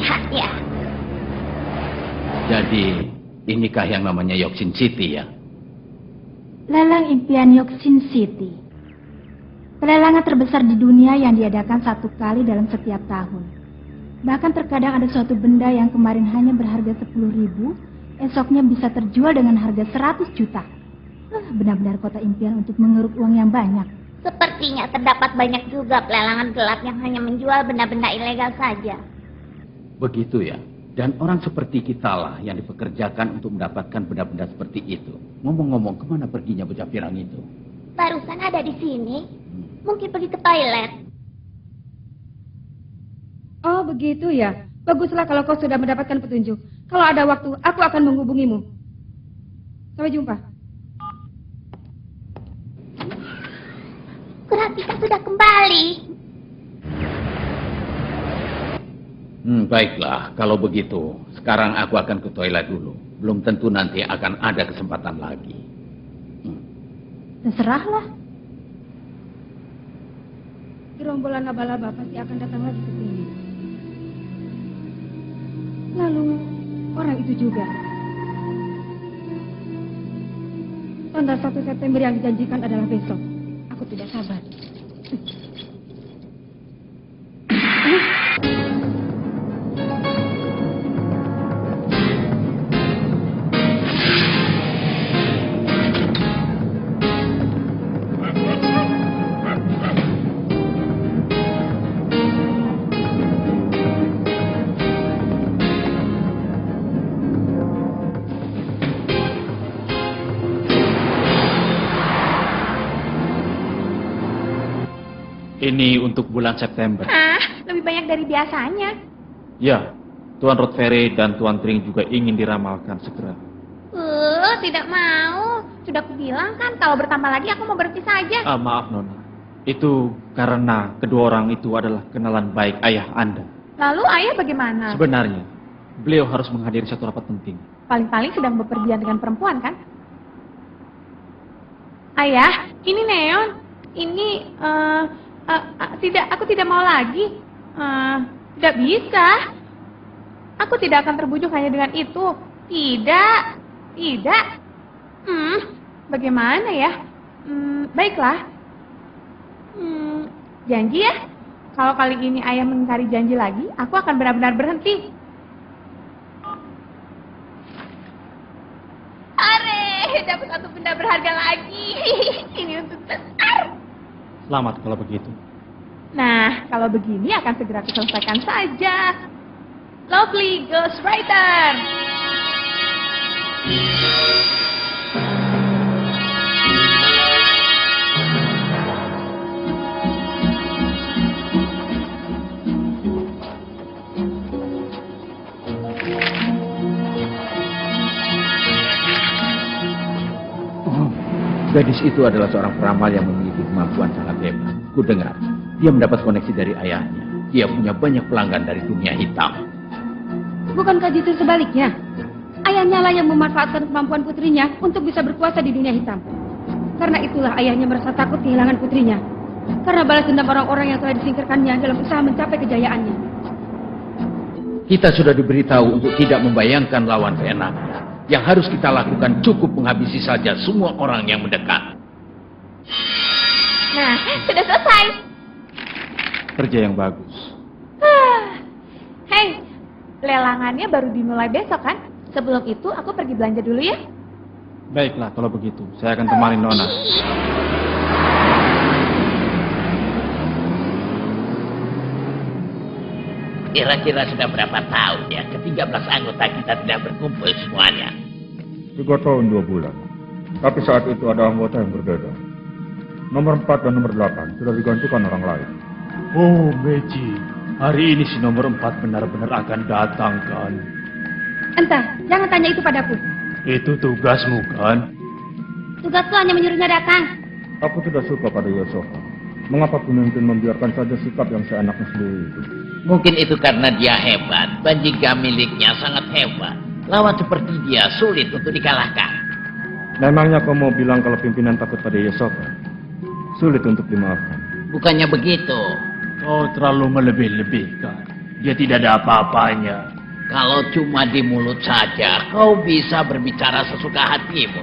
melihatnya. Jadi, inikah yang namanya Yoksin City ya? Lelang impian Yoksin City. Pelelangan terbesar di dunia yang diadakan 1 kali dalam setiap tahun. Bahkan terkadang ada suatu benda yang kemarin hanya berharga 10.000, esoknya bisa terjual dengan harga 100 juta. Benar-benar kota impian untuk mengeruk uang yang banyak. Sepertinya terdapat banyak juga pelelangan gelap yang hanya menjual benda-benda ilegal saja. Begitu ya? Dan orang seperti kita lah yang dipekerjakan untuk mendapatkan benda-benda seperti itu. Ngomong-ngomong, kemana perginya bocah pirang itu? Barusan ada di sini. Mungkin pergi ke toilet. Oh, begitu ya. Baguslah kalau kau sudah mendapatkan petunjuk. Kalau ada waktu, aku akan menghubungimu. Sampai jumpa. Kurapika sudah kembali. Baiklah, kalau begitu, sekarang aku akan ke toilet dulu. Belum tentu nanti akan ada kesempatan lagi. Terserahlah. Gerombolan laba-laba pasti akan datang lagi ke sini. Lalu, orang itu juga. Tanggal 1 September yang dijanjikan adalah besok. Aku tidak sabar. Ini untuk bulan September. Lebih banyak dari biasanya. Ya, Tuan Rodfere dan Tuan Tring juga ingin diramalkan segera. Tidak mau. Sudah kubilang kan, kalau bertambah lagi aku mau berhenti saja. Maaf Nona, itu karena kedua orang itu adalah kenalan baik ayah Anda. Lalu ayah bagaimana? Sebenarnya, beliau harus menghadiri satu rapat penting. Paling-paling sedang bepergian dengan perempuan kan? Ayah, ini Neon. Ini, aku tidak mau lagi. Tidak bisa. Aku tidak akan terbujuk hanya dengan itu. Tidak. Bagaimana ya? Baiklah. Janji ya. Kalau kali ini ayah mengingkari janji lagi, aku akan benar-benar berhenti. Are, dapat satu benda berharga lagi. Ini untuk besar. Selamat kalau begitu. Nah, kalau begini akan segera diselesaikan saja. Lovely Ghostwriter. Gadis itu adalah seorang peramal yang memiliki kemampuan sangat hebat. Ku dengar, dia mendapat koneksi dari ayahnya. Dia punya banyak pelanggan dari dunia hitam. Bukankah justru sebaliknya? Ayahnya lah yang memanfaatkan kemampuan putrinya untuk bisa berkuasa di dunia hitam. Karena itulah ayahnya merasa takut kehilangan putrinya. Karena balas dendam orang-orang yang telah disingkirkannya dalam usaha mencapai kejayaannya. Kita sudah diberitahu untuk tidak membayangkan lawan seenaknya. Yang harus kita lakukan cukup menghabisi saja semua orang yang mendekat. Nah, sudah selesai. Kerja yang bagus. Hei, lelangannya baru dimulai besok kan? Sebelum itu aku pergi belanja dulu ya. Baiklah kalau begitu, saya akan temani Nona. Kira-kira sudah berapa tahun ya ke-13 anggota kita tidak berkumpul semuanya? 3 tahun 2 bulan. Tapi saat itu ada anggota yang berbeda. Nomor 4 dan nomor 8 sudah digantikan orang lain. Oh, Meiji. Hari ini si nomor 4 benar-benar akan datang kan? Entah, jangan tanya itu padaku. Itu tugasmu kan? Tugasku hanya menyuruhnya datang. Aku tidak suka pada Yosoka. Mengapa pemimpin membiarkan saja sikap yang seenaknya sendiri itu? Mungkin itu karena dia hebat dan jika miliknya sangat hebat. Lawan seperti dia sulit untuk dikalahkan. Memangnya kau mau bilang kalau pimpinan takut pada Yosoka? Sulit untuk dimaafkan. Bukannya begitu. Kau terlalu melebih-lebihkan. Dia tidak ada apa-apanya. Kalau cuma di mulut saja, kau bisa berbicara sesuka hatimu.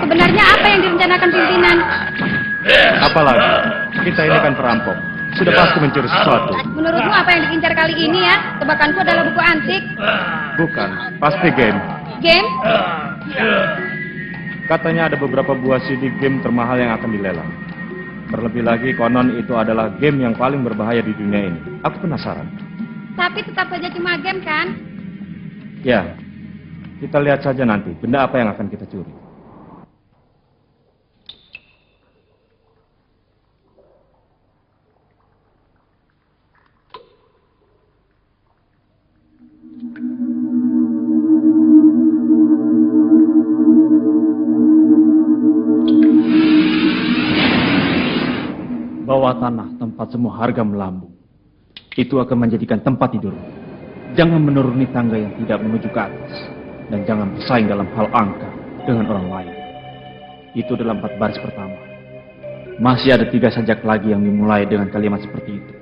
Sebenarnya apa yang direncanakan pimpinan? Apalagi, kita ini kan perampok. Sudah pasti mencuri sesuatu. Menurutmu apa yang diincar kali ini ya? Tebakanku adalah buku antik. Bukan, pasti game. Game? Katanya ada beberapa buah CD game termahal yang akan dilelang. Terlebih lagi, konon itu adalah game yang paling berbahaya di dunia ini. Aku penasaran. Tapi tetap saja cuma game kan? Ya, kita lihat saja nanti benda apa yang akan kita curi. Bawah tanah tempat semua harga melambung. Itu akan menjadikan tempat tidur. Jangan menuruni tangga yang tidak menuju ke atas. Dan jangan bersaing dalam hal angka dengan orang lain. Itu dalam 4 baris pertama. Masih ada 3 sajak lagi yang dimulai dengan kalimat seperti itu.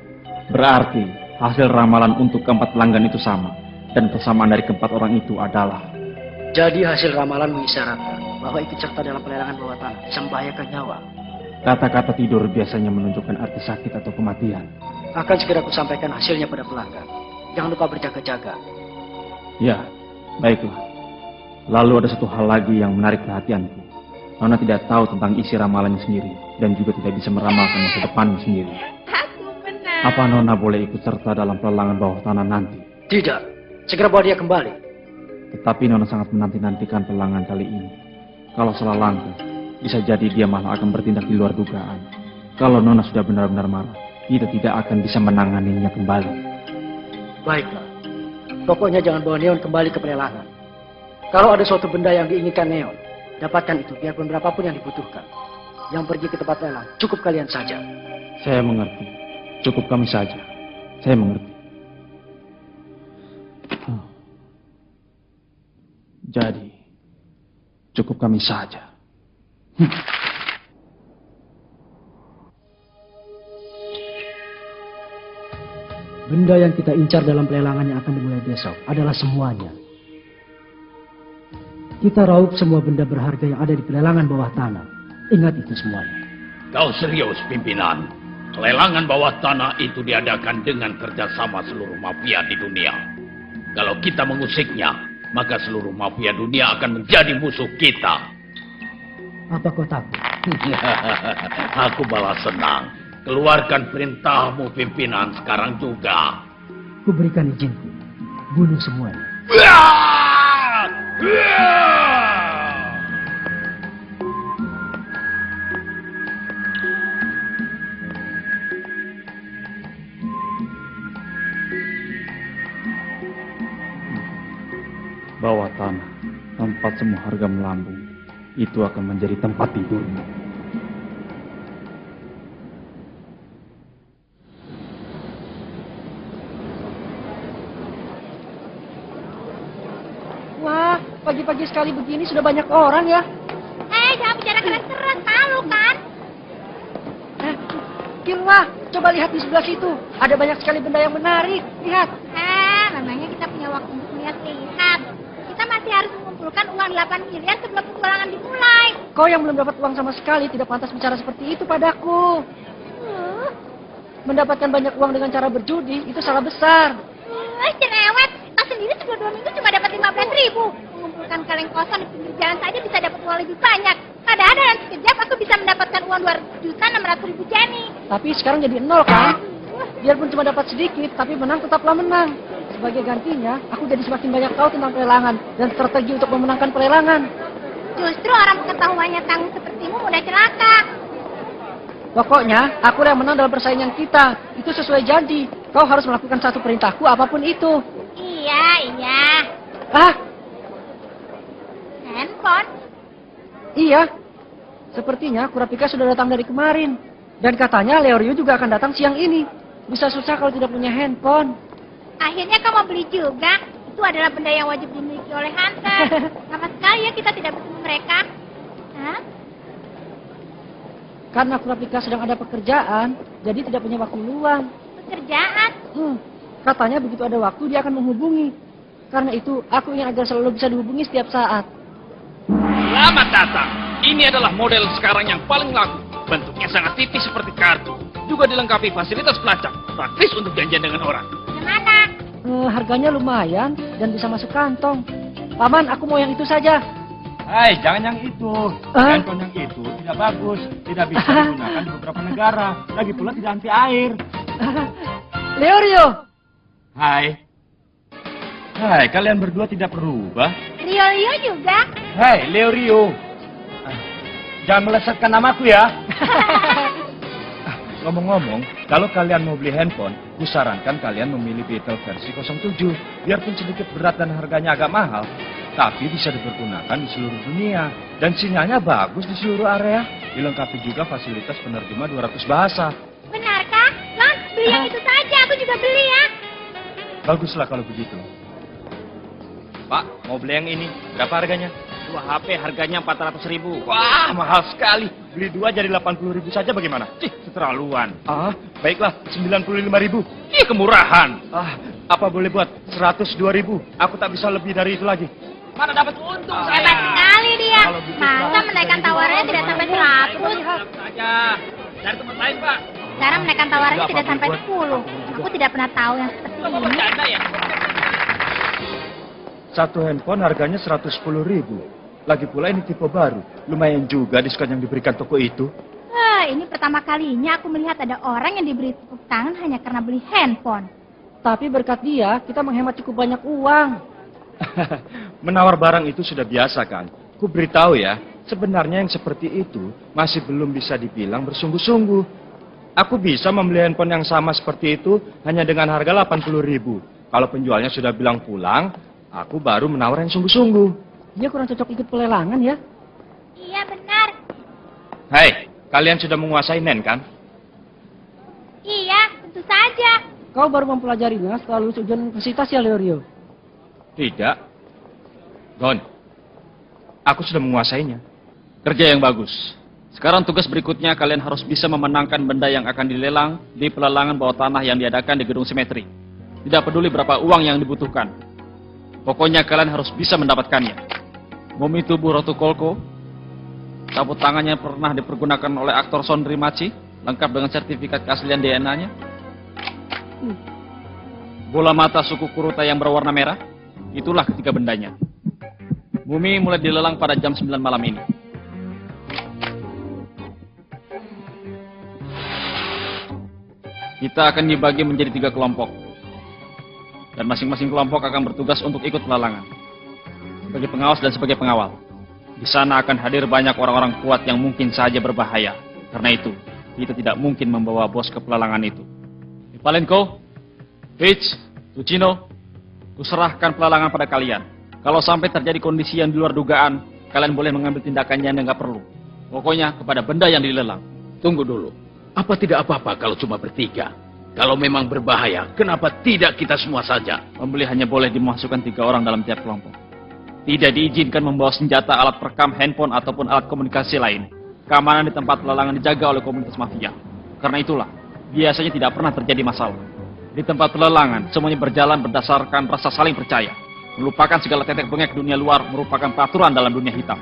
Berarti hasil ramalan untuk keempat pelanggan itu sama. Dan persamaan dari keempat orang itu adalah... Jadi hasil ramalan mengisyaratkan bahwa ikut serta dalam pelelangan bawah tanah bisa membahayakan nyawa. Kata-kata tidur biasanya menunjukkan arti sakit atau kematian. Akan segera kusampaikan hasilnya pada pelanggan. Jangan lupa berjaga-jaga. Ya, baiklah. Lalu ada satu hal lagi yang menarik perhatianku. Nona tidak tahu tentang isi ramalannya sendiri. Dan juga tidak bisa meramalkan masa depannya sendiri. Aku menang. Apa Nona boleh ikut serta dalam pelelangan bawah tanah nanti? Tidak. Segera bawa dia kembali. Tetapi Nona sangat menanti-nantikan pelelangan kali ini. Kalau salah langkah, bisa jadi dia malah akan bertindak di luar dugaan. Kalau Nona sudah benar-benar marah, kita tidak akan bisa menanganinya kembali. Baiklah. Pokoknya jangan bawa Neon kembali ke pelelangan. Kalau ada suatu benda yang diinginkan Neon, dapatkan itu biarpun berapapun yang dibutuhkan. Yang pergi ke tempat lelang, cukup kalian saja. Saya mengerti. Cukup kami saja. Saya mengerti. Jadi, cukup kami saja. Benda yang kita incar dalam pelelangan yang akan dimulai besok adalah semuanya. Kita raup semua benda berharga yang ada di pelelangan bawah tanah. Ingat itu semuanya. Kau serius, pimpinan? Pelelangan bawah tanah itu diadakan dengan kerjasama seluruh mafia di dunia. Kalau kita mengusiknya, maka seluruh mafia dunia akan menjadi musuh kita. Apa kau takut? Aku malah senang. Keluarkan perintahmu, pimpinan, sekarang juga. Kuberikan izinku. Bunuh semuanya. Bawah tanah, tempat semua harga melambung. Itu akan menjadi tempat tidurmu. Wah, pagi-pagi sekali begini sudah banyak orang ya. Jangan bicara keras-keras, malu kan? Kirwa, coba lihat di sebelah situ. Ada banyak sekali benda yang menarik. Lihat. Memangnya kita punya waktu untuk melihat-lihat. Kita masih harus mengumpulkan uang 8 miliar sebelum petualangan dimulai. Kau yang belum dapat uang sama sekali tidak pantas bicara seperti itu padaku. Mendapatkan banyak uang dengan cara berjudi itu salah besar. Cerewet. Kau sendiri sebelum 2 minggu cuma dapat 15.000. Mengumpulkan kaleng kosong di pinggir jalan saja bisa dapat uang lebih banyak. Padahal dalam sekejap aku bisa mendapatkan uang 2.600.000 jani. Tapi sekarang jadi 0 kan? Biarpun cuma dapat sedikit, tapi menang tetaplah menang. Sebagai gantinya, aku jadi semakin banyak tahu tentang pelelangan dan strategi untuk memenangkan pelelangan. Justru orang pengetahuannya tangguh sepertimu mudah celaka. Pokoknya, aku yang menang dalam persaingan kita. Itu sesuai janji. Kau harus melakukan satu perintahku apapun itu. Iya. Ah, Handphone? iya. Sepertinya Kurapika sudah datang dari kemarin. Dan katanya Leorio juga akan datang siang ini. Bisa susah kalau tidak punya handphone. Akhirnya kau mau beli juga? Itu adalah benda yang wajib dimiliki oleh Hunter. Sama sekali ya kita tidak bertemu mereka. Hah? Karena Kurapika sedang ada pekerjaan, jadi tidak punya waktu luang. Pekerjaan? Katanya begitu ada waktu dia akan menghubungi. Karena itu, aku ingin agar selalu bisa dihubungi setiap saat. Selamat datang. Ini adalah model sekarang yang paling laku. Bentuknya sangat tipis seperti kartu. Juga dilengkapi fasilitas pelacak. Praktis untuk janjian dengan orang. Gimana? Harganya lumayan dan bisa masuk kantong. Paman, aku mau yang itu saja. Hai, jangan yang itu. Handphone yang itu tidak bagus. Tidak bisa digunakan di beberapa negara. Lagi pula tidak anti air. Leorio! Hai. Hai, kalian berdua tidak berubah. Rio juga? Hai, Leorio. Jangan melesetkan namaku ya. Ngomong-ngomong, kalau kalian mau beli handphone, kusarankan kalian memilih Beetle versi 07. Biarpun sedikit berat dan harganya agak mahal, tapi bisa dipergunakan di seluruh dunia. Dan sinyalnya bagus di seluruh area. Dilengkapi juga fasilitas penerjemah 200 bahasa. Benarkah? Lon, beli yang itu saja. Aku juga beli ya. Baguslah kalau begitu. Pak, mau beli yang ini. Berapa harganya? 2 HP harganya 400.000. Wah, mahal sekali. Beli 2 jadi 80.000 saja bagaimana? Keterlaluan. Baiklah, 95.000. Kemurahan. Apa boleh buat 102.000? Aku tak bisa lebih dari itu lagi. Mana dapat untung saya? Hebat sekali dia. Kalau begitu, Masa menaikkan tawarannya tidak sampai 100? Saja. Dari tempat lain, Pak. Sekarang menaikkan tawarannya tidak sampai 10. Aku tidak pernah tahu yang seperti ini. Bercanda ya? Satu handphone harganya 110.000. Lagi pula ini tipe baru. Lumayan juga diskon yang diberikan toko itu. Ini pertama kalinya aku melihat ada orang yang diberi tepuk tangan hanya karena beli handphone. Tapi berkat dia, kita menghemat cukup banyak uang. Menawar barang itu sudah biasa kan? Ku beritahu ya, sebenarnya yang seperti itu masih belum bisa dibilang bersungguh-sungguh. Aku bisa membeli handphone yang sama seperti itu hanya dengan harga 80.000. Kalau penjualnya sudah bilang pulang, aku baru menawar yang sungguh-sungguh. Dia kurang cocok ikut pelelangan ya? Iya benar. Hai, kalian sudah menguasai NEN kan? Iya, tentu saja. Kau baru mempelajarinya setelah lulus ujian universitas ya, Leorio? Tidak. Gon, aku sudah menguasainya. Kerja yang bagus. Sekarang tugas berikutnya kalian harus bisa memenangkan benda yang akan dilelang di pelelangan bawah tanah yang diadakan di gedung simetri. Tidak peduli berapa uang yang dibutuhkan. Pokoknya kalian harus bisa mendapatkannya. Mumi tubuh Ratu Kolko, sabut tangannya pernah dipergunakan oleh aktor Sondri Maci, lengkap dengan sertifikat keaslian DNA-nya. Bola mata suku Kuruta yang berwarna merah, itulah ketiga bendanya. Mumi mulai dilelang pada jam 9 malam ini. Kita akan dibagi menjadi 3 kelompok. Dan masing-masing kelompok akan bertugas untuk ikut pelelangan. Sebagai pengawas dan sebagai pengawal. Di sana akan hadir banyak orang-orang kuat yang mungkin saja berbahaya. Karena itu, kita tidak mungkin membawa bos ke pelelangan itu. Palenko, Fitch, Tucino, kuserahkan pelelangan pada kalian. Kalau sampai terjadi kondisi yang di luar dugaan, kalian boleh mengambil tindakan yang nggak perlu. Pokoknya kepada benda yang dilelang. Tunggu dulu. Apa tidak apa-apa kalau cuma bertiga? Kalau memang berbahaya, kenapa tidak kita semua saja? Pembeli hanya boleh dimasukkan 3 orang dalam tiap kelompok. Tidak diizinkan membawa senjata, alat perekam, handphone, ataupun alat komunikasi lain. Keamanan di tempat pelelangan dijaga oleh komunitas mafia. Karena itulah, biasanya tidak pernah terjadi masalah. Di tempat pelelangan, semuanya berjalan berdasarkan rasa saling percaya. Melupakan segala tetek bengek dunia luar merupakan peraturan dalam dunia hitam.